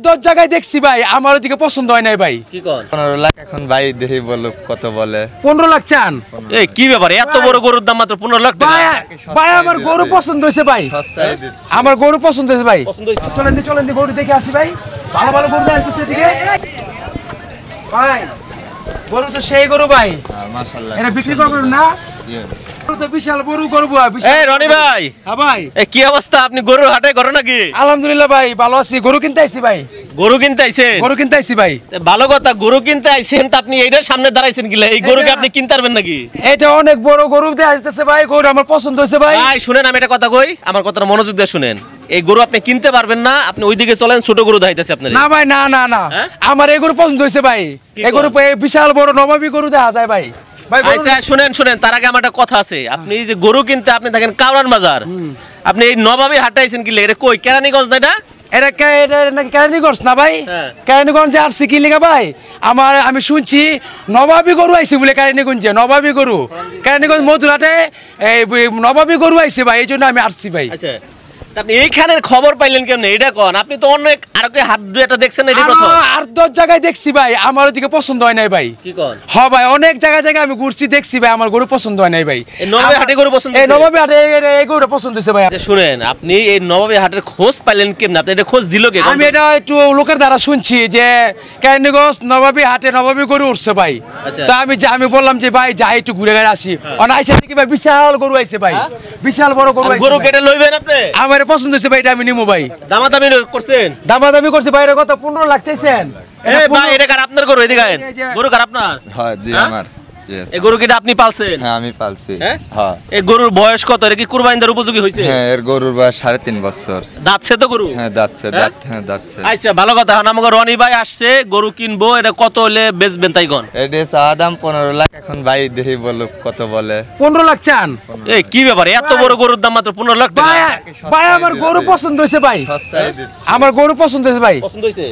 10 জায়গায় দেখছি ভাই, আমার ওদিকে পছন্দ হয় নাই ভাই। কি কোন 15 লাখ এখন ভাই দেখি বলুক কত বলে। 15 লাখ চান? এই কি ব্যাপার, এত বড় গরুর দাম মাত্র 15 লাখ টাকা? ভাই আমার গরু পছন্দ হয়েছে ভাই, সস্তায় দিচ্ছে। আমার গরু পছন্দ হয়েছে ভাই। পছন্দ হয়েছে? চলেন দি গরু দেখে আসি ভাই, ভালো ভালো গরু দেখে আসছি এদিকে ভাই। গরু তো সেই গরু ভাই, মাশাআল্লাহ। এটা বিক্রি করবেন না? গরু তো বিশাল বড় গরু ভাই। এই রনি ভাই, হ্যাঁ ভাই। এই কি অবস্থা, আপনি গরুর হাটে করো নাকি? আলহামদুলিল্লাহ ভাই, ভালো আছি। গরু কিনতে আইছি ভাই। গরু কিনতে আইছেন? গরু কিনতে আইছি ভাই। ভালো কথা, গরু কিনতে আইছেন তা আপনি এইটার সামনে দাঁড়াইছেন কিলা? এই গরুকে আপনি কিনতে পারবেন নাকি? এটা অনেক বড় গরু দিয়ে আসতেছে ভাই, গরু আমার পছন্দ হয়েছে ভাই। ভাই শুনেন, আমি একটা কথা কই, আমার কথাটা মনোযোগ দিয়ে শুনেন। এই গরু আপনি কিনতে পারবেন না, আপনি ওইদিকে চলেন, ছোট গরু দেখাইতেছে আপনার। না ভাই, না না না, হ্যাঁ? আমার এই গরু পছন্দ হয়েছে ভাই। এই গরু বিশাল বড় নবাবী গরু দেখা যায় ভাই। ভাই আচ্ছা শুনেন, তার আগে আমার একটা কথা আছে। আপনি এই যে গরু কিনতে আপনি থাকেন কাউরান বাজার, আপনি এই নবাবী হাটে আইছেন কি? এটা কই, কেরানীগঞ্জ না এটা? এটা নাকি কেরানীগঞ্জ না ভাই? হ্যাঁ। কেরানীগঞ্জে আসছি কি লিখা ভাই? আমি শুনছি নবাবী গরু আইছে বলে কেরানীগঞ্জে, নবাবী গরু। কেরানীগঞ্জ মধুরাটে এই নবাবী গরু আইছে ভাই, এই জন্য আমি আসছি ভাই। আচ্ছা, তা আপনি এইখানের খবর পাইলেন কেমনে এটা কোন? আপনি তো অনেক আর কি হাট দুইটা দেখছেন, এটা প্রথম? আর 10 জায়গায় দেখছি ভাই, আমার ওদিকে পছন্দ হয় নাই ভাই। কি কোন? হ্যাঁ ভাই, অনেক জায়গায় আমি ঘুরছি, দেখছি ভাই, আমার গরু পছন্দ হয় নাই ভাই। এই নবাবী হাটে গরু পছন্দ এই হয়েছে? নবাবী হাটে এই গরু পছন্দ হয়েছে ভাই। আচ্ছা শুনেন, আপনি এই নবাবী হাটের খোঁজ পাইলেন কেমনে? আপনি এটা খোঁজ দিল কে? আমি এটা একটু লোকের দ্বারা শুনছি যে কেরানীগঞ্জ নবাবী হাটে নবাবী গরু উঠছে ভাই। আচ্ছা। তা আমি বললাম যে ভাই যাই একটু ঘুরে ঘুরে আসি। আইসা দেখি ভাই বিশাল গরু আইছে ভাই, বিশাল বড় গরু আইছে গরু ভাই। কেটে লইবেন আপনি? আমার পছন্দ হয়েছে ভাই, এটা আমি নিমু ভাই। দামাদামি করছেন? দামাদামি করছি ভাই, কত 15 লাখ চাইছেন? এই ভাই, এটা কার আপনার গরু? এদিকে আইন। এই যে- গরু কার আপনার? হ্যাঁ জি হ্যাঁ? আমার। Yes. এই গরু কিটা আপনি পালছেন? হ্যাঁ আমি পালছি। হ্যাঁ? হ্যাঁ। এই গরুর বয়স কত? এটা কি কুরবানি দেওয়ার উপযোগী হইছে? হ্যাঁ এর গরুর বয়স 3.5 বছর। দাঁতছে তো গরু? হ্যাঁ দাঁতছে, হ্যাঁ? দাঁতছে। আচ্ছা ভালো কথা। এখন আমাকে রনি ভাই আসছে, গরু কিনবো, এটা কত হলে বেচবেন তাই কোন? এটা চাওয়া দাম 15 লাখ, এখন ভাই দেখি বলুক কত বলে। 15 লাখ চান? এই কি ব্যাপার, এত বড় গরুর দাম মাত্র 15 লাখ টাকা? ভাই আমার গরু পছন্দ হয়েছে ভাই, সস্তায় দিচ্ছে। আমার গরু পছন্দ হয়েছে ভাই। পছন্দ হইছে?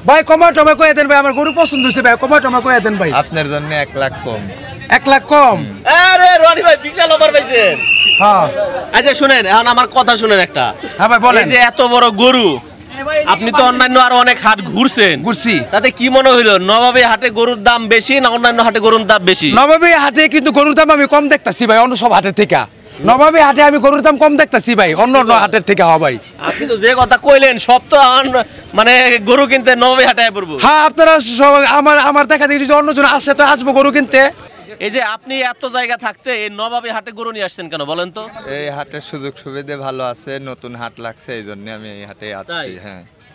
ভাই কমা টমা কয়ে দেন ভাই, আমার গরু পছন্দ হয়েছে ভাই, কমা টমা কয়ে দেন ভাই। আপনার জন্য 1 লাখ কম। 1 লাখ কম? আরে রনি ভাই বিশাল অফার পাইছেন। হ্যাঁ আচ্ছা শুনেন, এখন আমার কথা শুনেন একটা। হ্যাঁ ভাই বলেন। এই যে এত বড় গরু, আপনি তো অন্যান্য আরো অনেক হাট ঘুরছেন, ঘুরছি। তাতে কি মনে হইলো, নবাবী হাটে গরুর দাম বেশি না অন্যান্য হাটে গরুর দাম বেশি? নবাবী হাটে কিন্তু গরুর দাম আমি কম দেখতাছি ভাই অন্য সব হাটের থেকে। নবাবী হাটে আমি গরুর দাম কম দেখতাছি ভাই অন্য হাটের থেকে। হ্যাঁ ভাই, আপনি তো যে কথা কইলেন সব তো মানে গরু কিনতে নবাবী হাটে পড়বো। হ্যাঁ আপনারা আমার দেখা দেখি যদি অন্যজন আসে তো আসবো গরু কিনতে। এই যে আপনি এত জায়গা থাকতে এই নবাবী হাটে গরু নিয়ে আসছেন কেন বলেন তো? এই হাটের সুযোগ সুবিধা ভালো আছে, নতুন হাট লাগছে, এই জন্য আমি এই হাটে আসছি। হ্যাঁ